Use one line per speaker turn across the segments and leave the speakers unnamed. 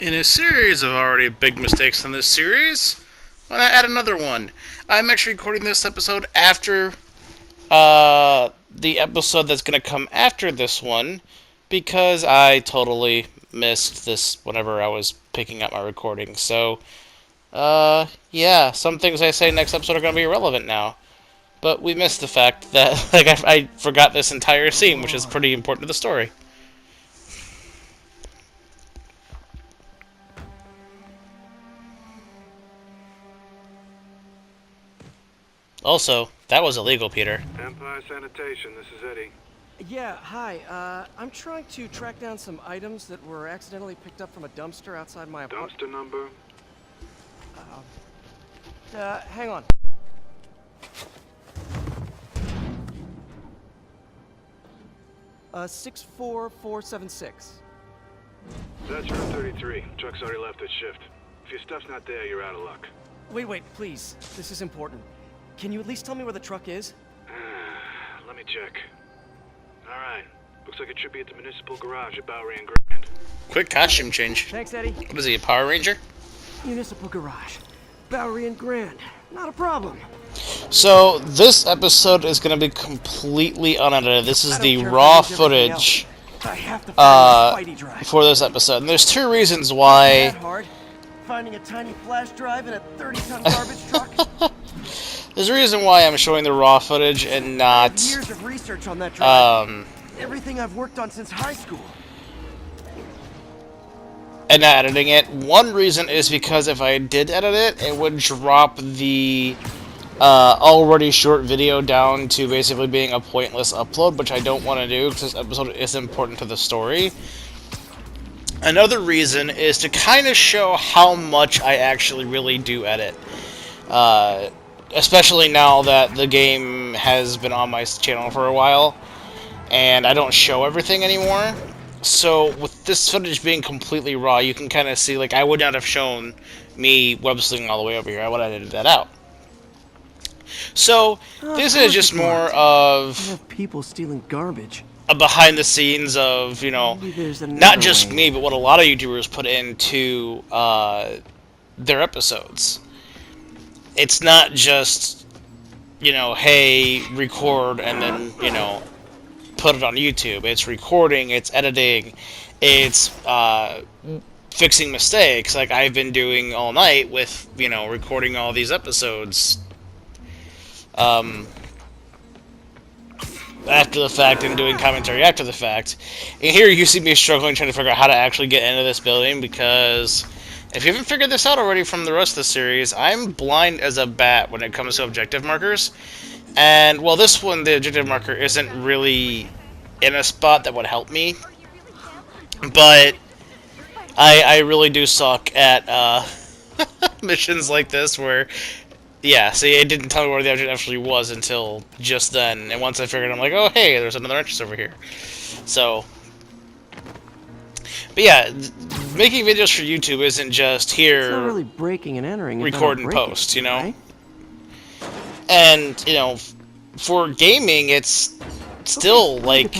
In a series of already big mistakes in this series, why not add another one? I'm actually recording this episode after the episode that's going to come after this one, because I totally missed this whenever I was picking up my recording. So, yeah, some things I say next episode are going to be irrelevant now. But we missed the fact that I forgot this entire scene, which is pretty important to the story. Also, that was illegal, Peter.
Empire Sanitation, this is Eddie.
Yeah, hi. I'm trying to track down some items that were accidentally picked up from a dumpster outside my apartment.
Dumpster number?
Hang on. Uh, 64476.
That's room 33. Truck's already left its shift. If your stuff's not there, you're out of luck.
Wait, please. This is important. Can you at least tell me where the truck is?
Let me check. Alright. Looks like it should be at the municipal garage at Bowery and Grand.
Quick costume change.
Thanks, Eddie.
What is he, a Power Ranger?
Municipal garage. Bowery and Grand. Not a problem.
So, this episode is going to be completely unedited. This is the raw footage for this episode. And there's two reasons why...
Hard. Finding a tiny flash drive in a 30-ton garbage truck.
There's a reason why I'm showing the raw footage and not...
Years of research on that drive. Everything I've worked on since high school.
And not editing it. One reason is because if I did edit it, it would drop the already short video down to basically being a pointless upload, which I don't want to do because this episode is important to the story. Another reason is to kind of show how much I actually really do edit. Especially now that the game has been on my channel for a while, and I don't show everything anymore. So, with this footage being completely raw, you can kind of see, like, I would not have shown me web-slinging all the way over here. I would have edited that out. So, this is just more of
people stealing garbage.
A behind-the-scenes of, you know, not just me, but what a lot of YouTubers put into their episodes. It's not just, you know, hey, record and then, you know, put it on YouTube. It's recording, it's editing, it's fixing mistakes, like I've been doing all night with, you know, recording all these episodes after the fact and doing commentary after the fact. And here you see me struggling trying to figure out how to actually get into this building, because if you haven't figured this out already from the rest of the series, I'm blind as a bat when it comes to objective markers. And, well, this one, the objective marker isn't really in a spot that would help me. But I really do suck at missions like this where, yeah, see, it didn't tell me where the object actually was until just then. And once I figured, I'm like, oh, hey, there's another entrance over here. So, but yeah, making videos for YouTube isn't just here,
it's not really breaking and entering,
record and post, you know?
Right?
And, you know, for gaming, it's still, like,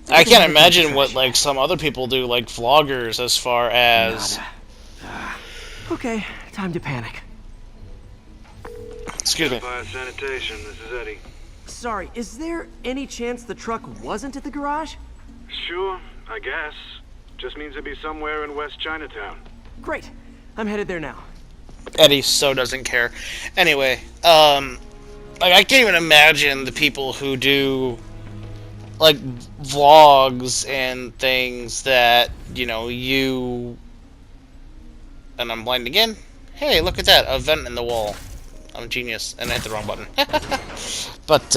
I can't imagine what, like, some other people do, like vloggers, as far as...
Okay, time to panic.
Excuse me.
Empire Sanitation, this is Eddie.
Sorry, is there any chance the truck wasn't at the garage?
Sure, I guess. Just means it'd be somewhere in West Chinatown.
Great. I'm headed there now.
Eddie so doesn't care. Anyway, like, I can't even imagine the people who do, like, vlogs and things that, you know, you... And I'm blind again? Hey, look at that, a vent in the wall. I'm a genius, and I hit the wrong button. But,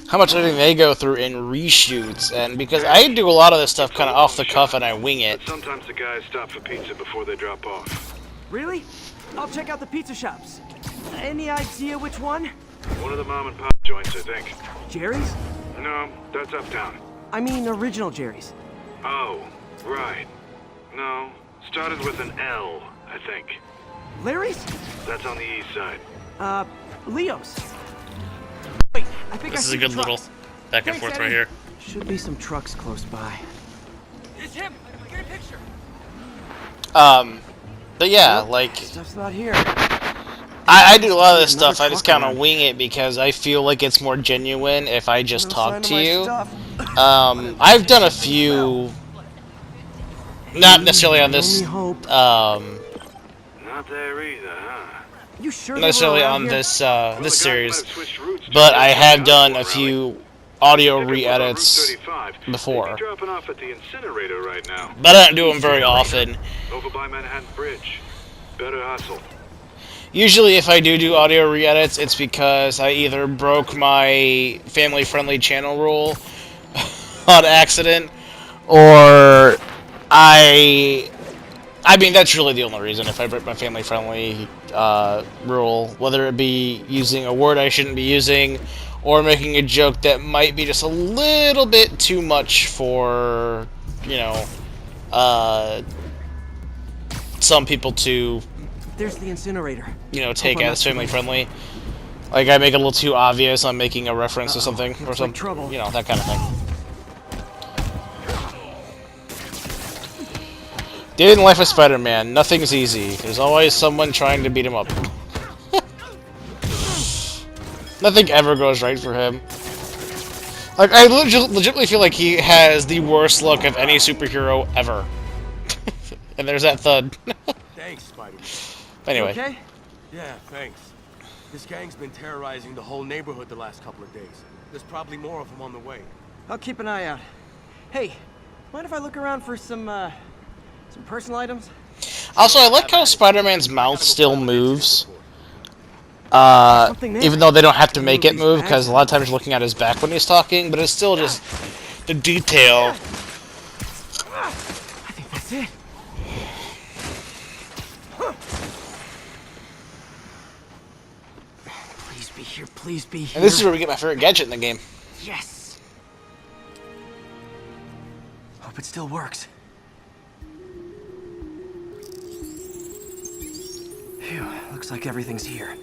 how much editing they go through in reshoots, and because I do a lot of this stuff kind of off the cuff and I wing it.
But sometimes the guys stop for pizza before they drop off.
Really? I'll check out the pizza shops. Any idea which one?
One of the mom and pop joints, I think.
Jerry's?
No, that's uptown.
I mean original Jerry's.
Oh, right. No, started with an L, I think.
Larry's?
That's on the east side.
Leo's. Wait, I think
This is a good little back and forth right here.
Should be some trucks close by.
It's him!
But yeah, like,
Stuff's not here.
I do a lot of this stuff, I just kind of wing it because I feel like it's more genuine if I just talk to you. I've done a few, not necessarily on this,
Not there either, huh?
You sure
necessarily on this, this series, but I have done a few audio re-edits before.
Dropping off at the incinerator right now.
But I don't do them very often.
Over by Manhattan Bridge. Better hustle.
Usually if I do audio re-edits, it's because I either broke my family-friendly channel rule on accident, or I mean, that's really the only reason, if I break my family-friendly rule, whether it be using a word I shouldn't be using, or making a joke that might be just a little bit too much for, you know, some people to,
There's the incinerator.
you know, take as family-friendly. Like, I make it a little too obvious I'm making a reference to something, or something,
trouble.
you know, that kind of thing. Day in the life of Spider-Man, nothing's easy. There's always someone trying to beat him up. Nothing ever goes right for him. Like, I legitimately feel like he has the worst luck of any superhero ever. And there's that thud.
Thanks, Spider-Man.
Anyway.
Okay?
Yeah, thanks. This gang's been terrorizing the whole neighborhood the last couple of days. There's probably more of them on the way.
I'll keep an eye out. Hey, mind if I look around for some personal items?
Also, I like how Spider-Man's mouth still moves. Even though they don't have to make it move, because a lot of times you're looking at his back when he's talking, but it's still just the detail.
I think that's it. Please be here, please be here.
And this is where we get my favorite gadget in the game.
Yes! Hope it still works. Phew, looks like everything's here.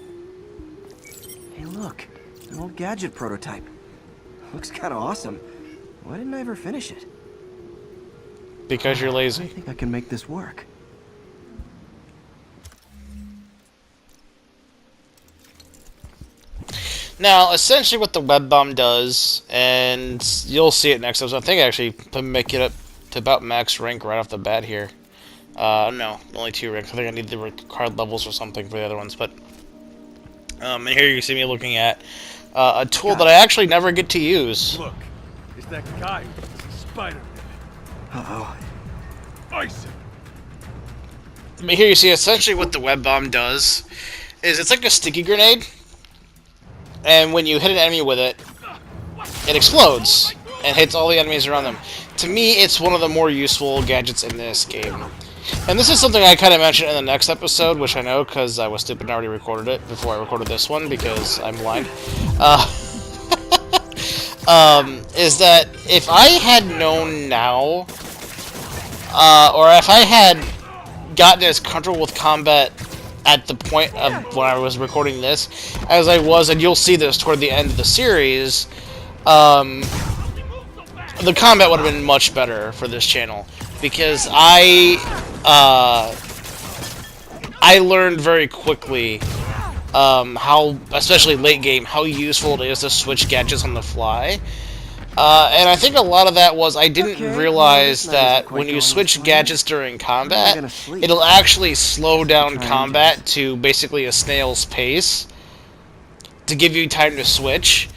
Hey look, an old gadget prototype. Looks kinda awesome. Why didn't I ever finish it?
Because you're
I
lazy.
think I can make this work.
Now, essentially what the web bomb does, and you'll see it next episode, I think I actually make it up to about max rank right off the bat here. No, only 2 ranks. I think I need the required levels or something for the other ones, but... and here you see me looking at a tool that I actually never get to use.
Look, it's that guy, Spider-Man.
Uh-oh.
Ice him.
I mean, here you see essentially what the web bomb does is it's like a sticky grenade, and when you hit an enemy with it, it explodes and hits all the enemies around them. To me, it's one of the more useful gadgets in this game. And this is something I kind of mentioned in the next episode, which I know because I was stupid and already recorded it before I recorded this one because I'm blind. Is that if I had known now, or if I had gotten as comfortable with combat at the point of when I was recording this as I was, and you'll see this toward the end of the series, the combat would have been much better for this channel, because I learned very quickly how, especially late game, how useful it is to switch gadgets on the fly. And I think a lot of that was I didn't realize that when you switch gadgets during combat, it'll actually slow down combat to basically a snail's pace to give you time to switch.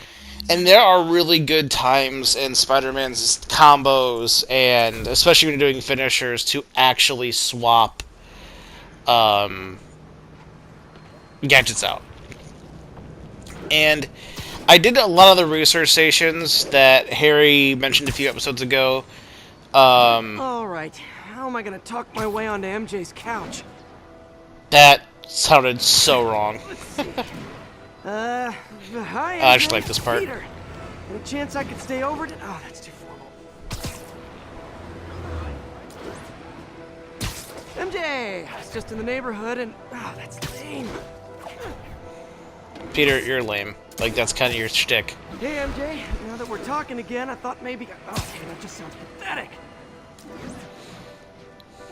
And there are really good times in Spider-Man's combos, and especially when you're doing finishers, to actually swap gadgets out. And I did a lot of the research stations that Harry mentioned a few episodes ago.
Alright, how am I gonna talk my way onto MJ's couch?
That sounded so wrong.
Hi,
I just like this part.
Peter. Any chance I could stay over to... Oh, that's too formal. MJ! I was just in the neighborhood and... Oh, that's lame.
Peter, you're lame. Like, that's kind of your shtick.
Hey, MJ. Now that we're talking again, I thought maybe... Oh, man, that just sounds pathetic.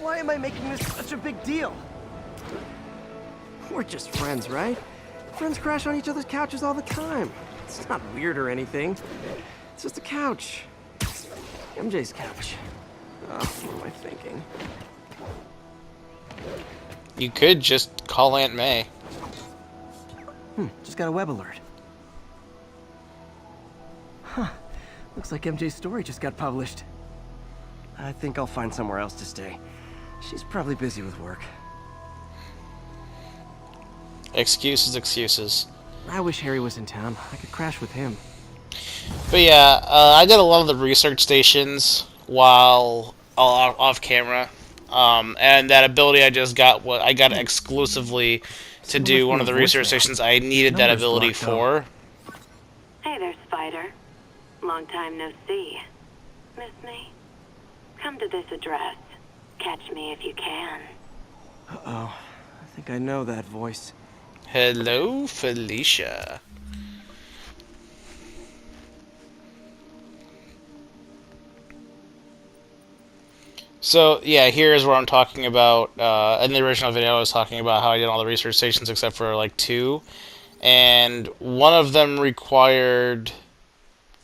Why am I making this such a big deal? We're just friends, right? Friends crash on each other's couches all the time. It's not weird or anything. It's just a couch. MJ's couch. Oh, what am I thinking?
You could just call Aunt May.
Just got a web alert. Huh. Looks like MJ's story just got published. I think I'll find somewhere else to stay. She's probably busy with work.
Excuses, excuses.
I wish Harry was in town. I could crash with him.
But yeah, I did a lot of the research stations while off camera. And that ability I just got, I got it exclusively to do one of the research stations I needed that ability for.
Hey there, Spider. Long time no see. Miss me? Come to this address. Catch me if you can.
Uh-oh. I think I know that voice.
Hello, Felicia. So, yeah, here's where I'm talking about, in the original video I was talking about how I did all the research stations except for, like, 2. And one of them required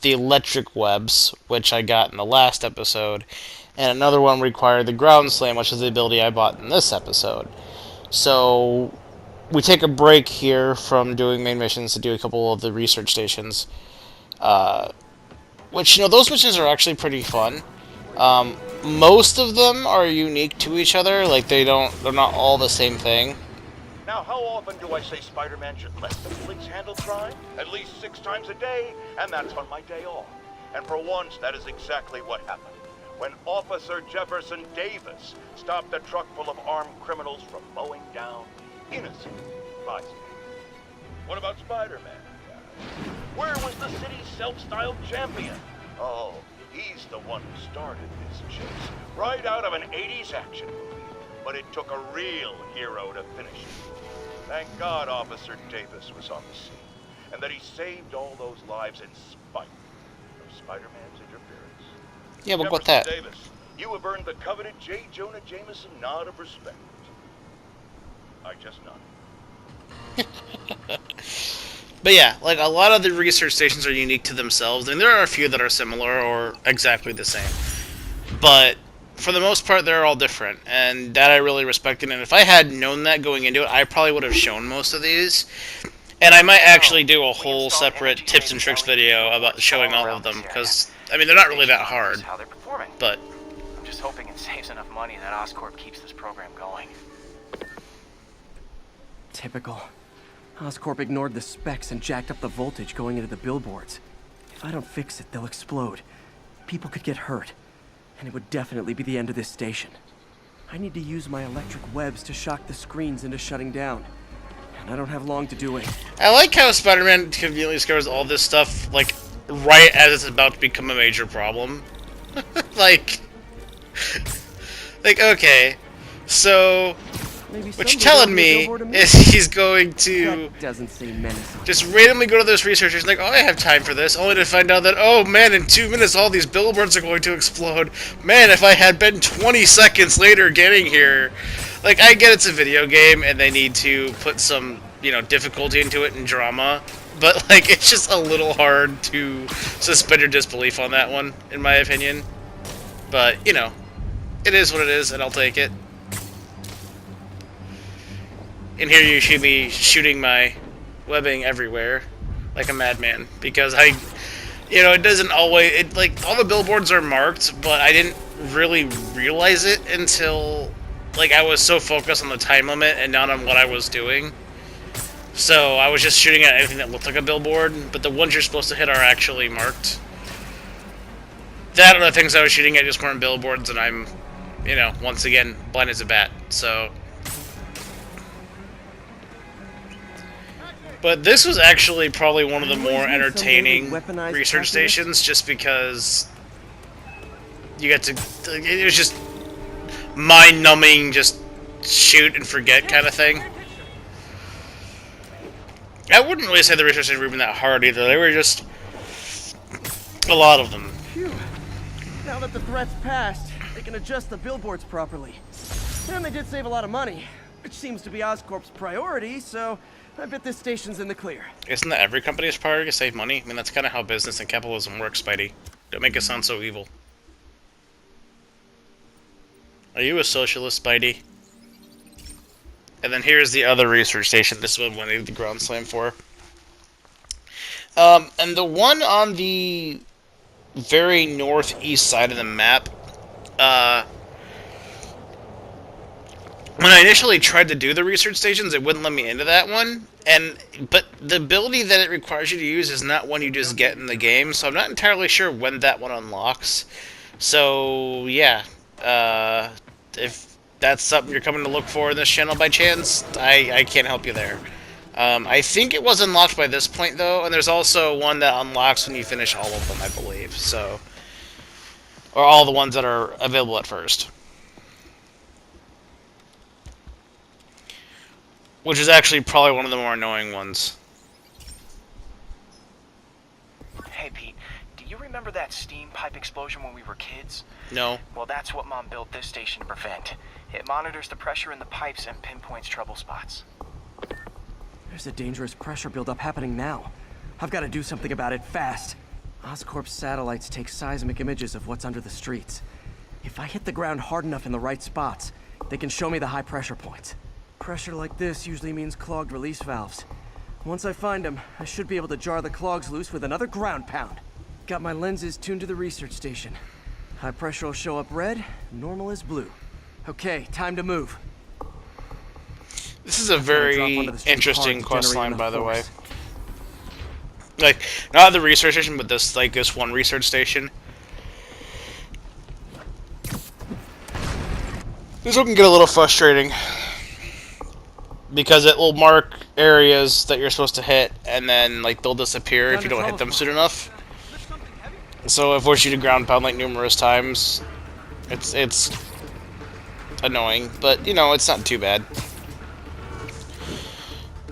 the electric webs, which I got in the last episode. And another one required the ground slam, which is the ability I bought in this episode. So, we take a break here from doing main missions to do a couple of the research stations. Which, you know, those missions are actually pretty fun. Most of them are unique to each other, like they're not all the same thing.
Now, how often do I say Spider-Man should let the police handle crime? At least 6 times a day, and that's on my day off. And for once, that is exactly what happened. When Officer Jefferson Davis stopped a truck full of armed criminals from mowing down innocent bystanders. What about Spider-Man? Where was the city's self-styled champion? Oh, he's the one who started this chase, right out of an 80s action movie. But it took a real hero to finish it. Thank God Officer Davis was on the scene, and that he saved all those lives in spite of Spider-Man's interference.
Yeah, but
Jefferson
what that?
Davis, you have earned the coveted J. Jonah Jameson nod of respect. I just nodded.
But yeah, like a lot of the research stations are unique to themselves, and there are a few that are similar or exactly the same. But for the most part, they're all different, and that I really respected. And if I had known that going into it, I probably would have shown most of these. And I might actually do a whole separate tips and tricks video about showing all of them, because, I mean, they're not really that hard.
How they're performing.
But
I'm just hoping it saves enough money that Oscorp keeps this program going.
Typical. Oscorp ignored the specs and jacked up the voltage going into the billboards. If I don't fix it, they'll explode. People could get hurt. And it would definitely be the end of this station. I need to use my electric webs to shock the screens into shutting down. And I don't have long to do it.
I like how Spider-Man conveniently discovers all this stuff, like, right as it's about to become a major problem. like, okay, so what you're telling me is he's going to just randomly go to those researchers like, oh, I have time for this, only to find out that, oh man, in 2 minutes all these billboards are going to explode. Man, if I had been 20 seconds later getting here. Like, I get it's a video game and they need to put some, you know, difficulty into it and drama, but like, it's just a little hard to suspend your disbelief on that one, in my opinion. But, you know, it is what it is, and I'll take it. And here you see me shooting my webbing everywhere, like a madman, because you know, it doesn't always, like, all the billboards are marked, but I didn't really realize it until, like, I was so focused on the time limit and not on what I was doing. So I was just shooting at anything that looked like a billboard, but the ones you're supposed to hit are actually marked. That or the things I was shooting at just weren't billboards, and I'm, you know, once again, blind as a bat, so. But this was actually probably one of the more entertaining research stations, just because you get to, it was just mind-numbing, just shoot and forget kind of thing. I wouldn't really say the research stations were even that hard either, they were just a lot of them.
Phew. Now that the threat's passed, they can adjust the billboards properly. And they did save a lot of money, which seems to be Oscorp's priority, so I bet this station's in the clear.
Isn't that every company's priority to save money? I mean, that's kind of how business and capitalism works, Spidey. Don't make it sound so evil. Are you a socialist, Spidey? And then here's the other research station. This is what I needed the ground slam for. And the one on the very northeast side of the map, when I initially tried to do the research stations, it wouldn't let me into that one. But the ability that it requires you to use is not one you just get in the game, so I'm not entirely sure when that one unlocks. So, yeah. If that's something you're coming to look for in this channel by chance, I can't help you there. I think it was unlocked by this point, though, and there's also one that unlocks when you finish all of them, I believe. So, or all the ones that are available at first. Which is actually probably one of the more annoying ones.
Hey, Pete, do you remember that steam pipe explosion when we were kids?
No.
Well, that's what Mom built this station to prevent. It monitors the pressure in the pipes and pinpoints trouble spots.
There's a dangerous pressure buildup happening now. I've got to do something about it fast. Oscorp's satellites take seismic images of what's under the streets. If I hit the ground hard enough in the right spots, they can show me the high pressure points. Pressure like this usually means clogged release valves. Once I find them, I should be able to jar the clogs loose with another ground pound. Got my lenses tuned to the research station. High pressure will show up red, normal is blue. Okay, time to move.
This is a very interesting quest line, by the way. Like, not the research station, but this one research station. This one can get a little frustrating. Because it will mark areas that you're supposed to hit, and then, like, they'll disappear if you don't hit them soon enough. So it forces you to ground pound, like, numerous times. It's annoying, but, you know, it's not too bad.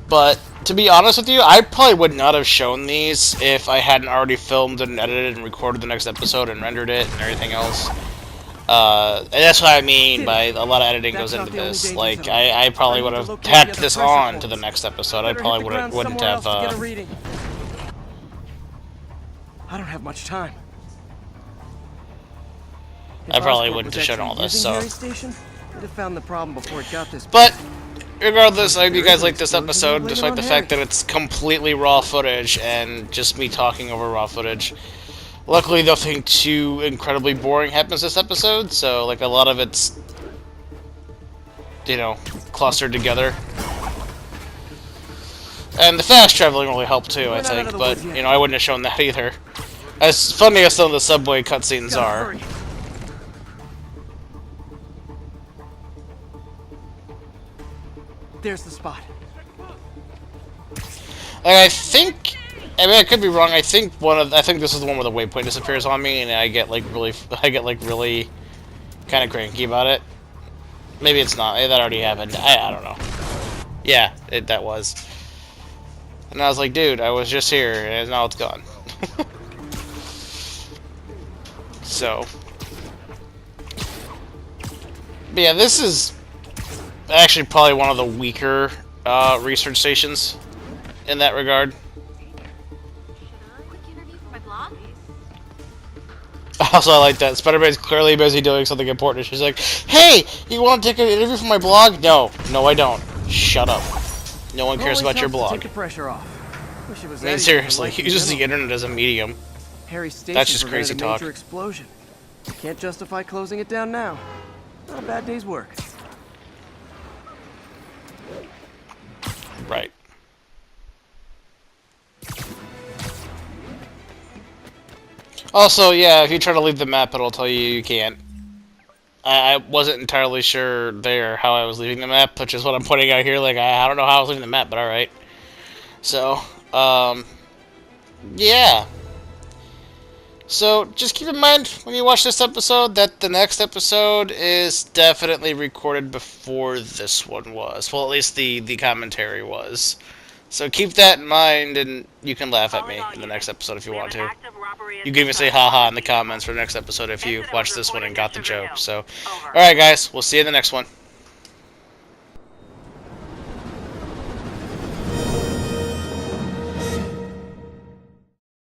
But, to be honest with you, I probably would not have shown these if I hadn't already filmed and edited and recorded the next episode and rendered it and everything else. And that's what I mean by a lot of editing goes into this. Like, I probably would have tacked this on to the next episode. I probably wouldn't have,
I don't have much time.
I probably wouldn't have shown all this, so.
I'd have found the problem before it got this.
But, regardless, I hope you guys like this episode, despite the fact that it's completely raw footage and just me talking over raw footage. Luckily, nothing too incredibly boring happens this episode, so, like, a lot of it's, you know, clustered together. And the fast traveling really helped, too, I think, but, you know, I wouldn't have shown that either. As funny as some of the subway cutscenes are.
There's the spot.
Like, I mean, I could be wrong. I think this is the one where the waypoint disappears on me, and I get really kind of cranky about it. Maybe it's not. That already happened. I don't know. Yeah, that was. And I was like, dude, I was just here, and now it's gone. So, but yeah, this is actually probably one of the weaker research stations in that regard. Also, I like that. Spiderman's clearly busy doing something important. She's like, hey, you want to take an interview for my blog? No, I don't. Shut up. No one cares about your blog.
Take the pressure off.
I mean, seriously, he uses the internet as a medium. That's just crazy talk.
Major explosion. Can't justify closing it down now. Not a bad day's work.
Right. Also, yeah, if you try to leave the map, it'll tell you you can't. I wasn't entirely sure there how I was leaving the map, which is what I'm putting out here. Like, I don't know how I was leaving the map, but alright. So, yeah. So, just keep in mind, when you watch this episode, that the next episode is definitely recorded before this one was. Well, at least the commentary was. So keep that in mind, and you can laugh at me in the next episode if you want to. You can even say haha in the comments for the next episode if you watched this one and got the joke. So, alright guys, we'll see you in the next one.